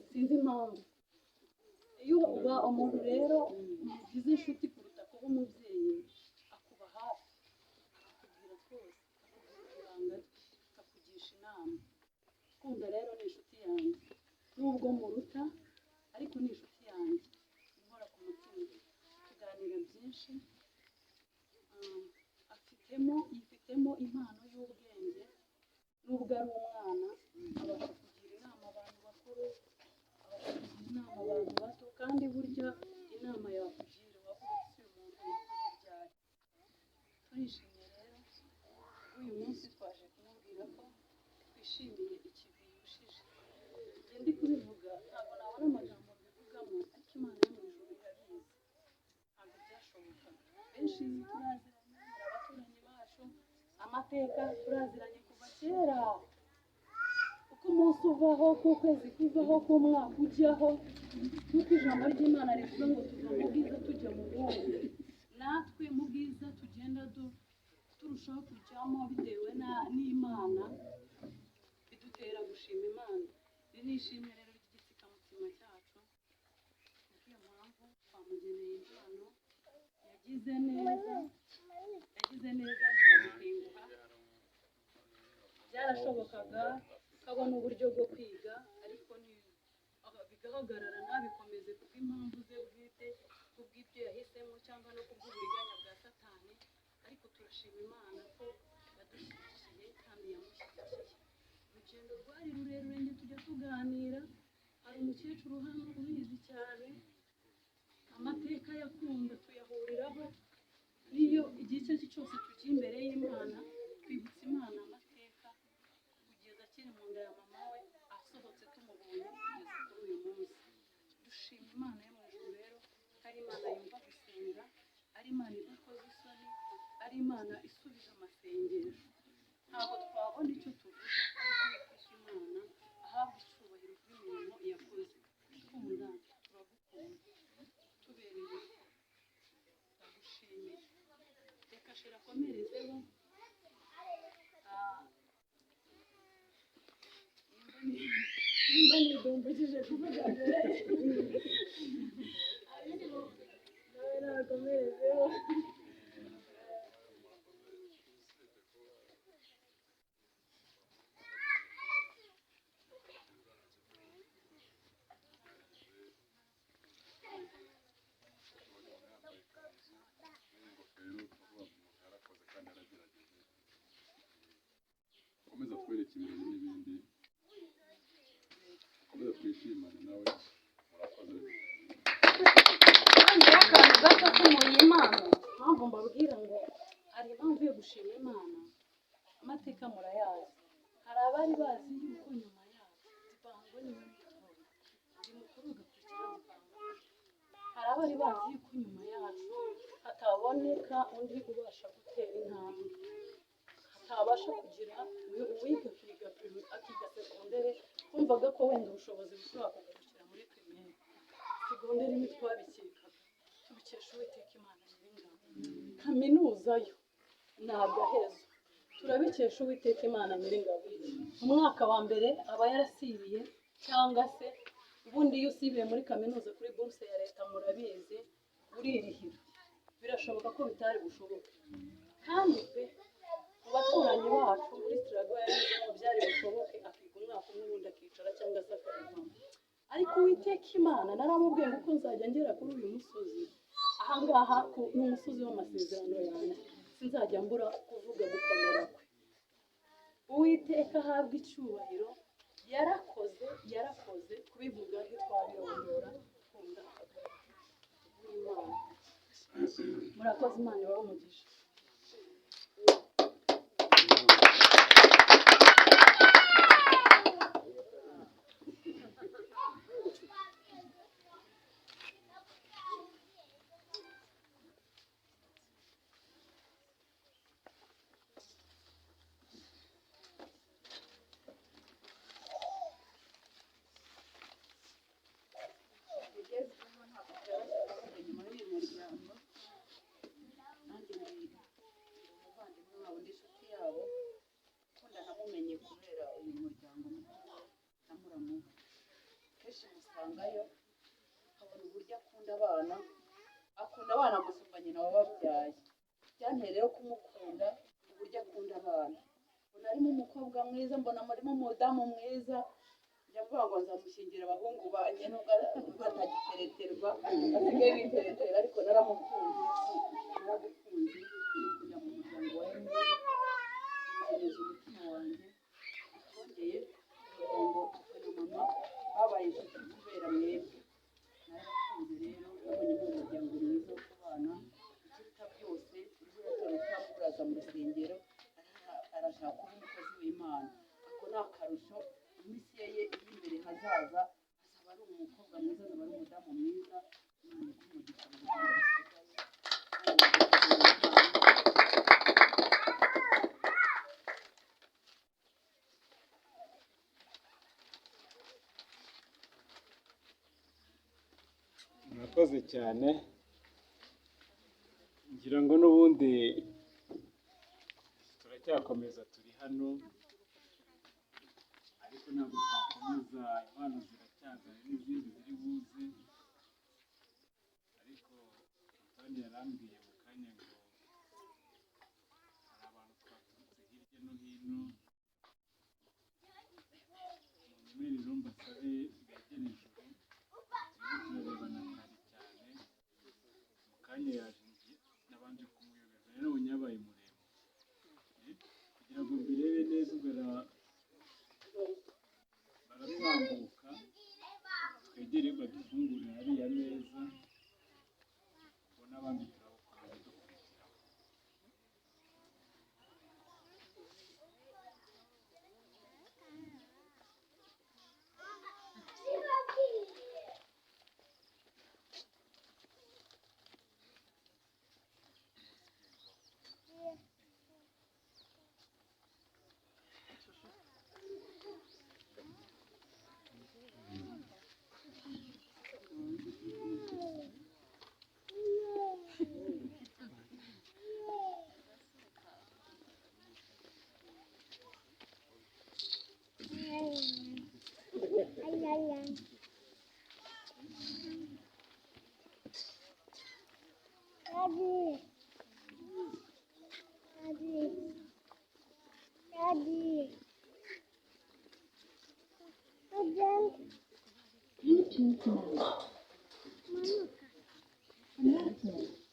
sinzi impamvu iyo uba umuntu rero ugize inshuti kuruta kuba umubyeyi akuba hafi akakubwira twose akakubwira ibanga akakugisha inama. Ukunda rero ni inshuti yanjye nubwo muruta ariko ni inshuti yanjye inkora ku mutima tuganira byinshi. Yifitemo impano y'ubwenge nubwo ari umwana abasha kugira inama abantu bakuru, abasha kugira inama abantu bato, kandi burya inama yakugira wavuga ati uyu muntu yakoze ryari. Turishimye rero uyu munsi twaje kumubwira ko twishimiye ikivi yushije. Njye ndi kubivuga ntabwo nabona amagambo mbivugamo ariko Imana yo mu ijuru irabizi ntabwo byashobokaga. Benshi turaziranye abaturanyi bacu, amateka turaziranye kuva kera, uko umunsi uvaho k'ukwezi kuvaho k'umwaka ujyaho, nk'uko ijambo ry'Imana rivuga ngo tuva mu bwiza tujya mu bundi, natwe mu bwiza tugenda turushaho kujyamo bitewe n'Imana bidutera gushima Imana. Iri ni ishimwe rero ry'igitsikamutima cyacu, niyo mpamvu twamugeneye impano. Yagize neza ntiyabitenguha. Byarashobokaga ukabona uburyo bwo kwiga ariko bigahagarara ntabikomeze kubw'impamvu ze bwite, kubw'ibyo yahisemo cyangwa no kubw'uburiganya bwa Satani, ariko turashima Imana ko yadushyigikiye kandi yamushyigikiye. Urugendo rwari rurerure njye tujya tuganira, hari umukecuru hano ubizi cyane, amateka yakunda tuyahuriraho. Iyo igihe icyo ari cyo cyose tugiye imbere y'Imana twibutsa Imana amateka kugeza akiri mu nda ya mama we, asohotse tumubonye kugeza kuri uyu munsi. Dushima Imana yo mu ijuru rero ko ari Imana yumva gusenga, ari Imana idakoze isoni, ari Imana isubiza amasengesho. Ntabwo twabona icyo tuvuga ariko Imana ahabwa icyubahiro bw'imirimo yakoze. Twumva turagukunda tubereye, ndagushimiye. Reka shira komerezeho nimba nidumbukije kuvuga mbere ariko nawe nakomerezeho. Komeza twereke ibintu n'ibindi, komeza twishimane nawe, murakoze. Kandi akantu gato k'umuye Imana, mpamvu mbabwira ngo hari impamvu yo gushima Imana. Amateka murayazi, hari abari bazi yuko nyuma yabo Zibango niwe witwaye ndi mukuru ugakurikira Muganga. Hari abari bazi yuko nyuma yacu hataboneka undi ubasha gutera intambwe, hatabasha kugira uwiga akiga segondere, kumvaga ko wenda ubushobozi bushobora kugarukira muri primaire. Segondere ntitwabikekaga, tubikesha Uwiteka Imana Nyiringabo. Kaminuza yo ni agahezo, turabikesha Uwiteka Imana Nyiringabo. Umwaka wa mbere aba yarasibiye cyangwa se ubundi iyo usibiye muri kaminuza kuri bourse ya leta murabizi uririhira, birashoboka ko bitari bushoboke. Kandi pe mu baturanyi bacu muri Struggle yarimo byari bushoboke akiga umwaka umwe ubundi akicara cyangwa se akabivamo. Ariko Uwiteka Imana naramubwiye ko nzajya ngera kuri uyu musozi, ahangaha ni umusozi w'amasezerano yanjye, sinzajya mbura kuvuga gukomera kwe. Uwiteka ahabwa icyubahiro, yarakoze kubivuga ntitwabirondora. Kunda Imana, murakoze. Imana ibahe umugisha. kenshi musangayo akabona uburyo akunda abana gusumba nyina wababyaye. Byanteye rero kumukunda uburyo akunda abana. Mbona arimo umukobwa mwiza, mbona arimo umudamu mwiza, njya mvuga ngo nzamushyingira abahungu banjye nubwo batagitereterwa basigaye biteretera, ariko naramukunze kujya mu muryango wa Emile ngereza umutima wanjye. Twongeye umuryango papa na mama babaye inshuti kubera mwebwe. Narabakunze rero, nabonye umuryango mwiza wo kubana, ikiruta byose imvura uraza mu rusengero arashaka kuba umukozi w'Imana. Ako ni akarusho mu isi ye iri imbere hazaza, azaba ari umukobwa mwiza, azaba ari umudamu mwiza. murakoze cyane. Ngira ngo n'ubundi turacyakomeza, turi hano ariko ntabwo twakomeza, impano ziracyaza, hari n'izindi ziri buze. Ariko Antoine yarambwiye mu kanya ngo hari abantu twaturutse hirya no hino, munyemerere mbasabe begere ijuru, turimo turarebana kare cyane. Mu kanya yaje nabanje kumuyoberwa, rero nabonye yabaye muremure, kugira ngo mbirebe neza baratambuka, twegere badufungurire hariya meza, ubwo n'abandi turabakomeza dukurikiraho. Bluetooth mode. Connected.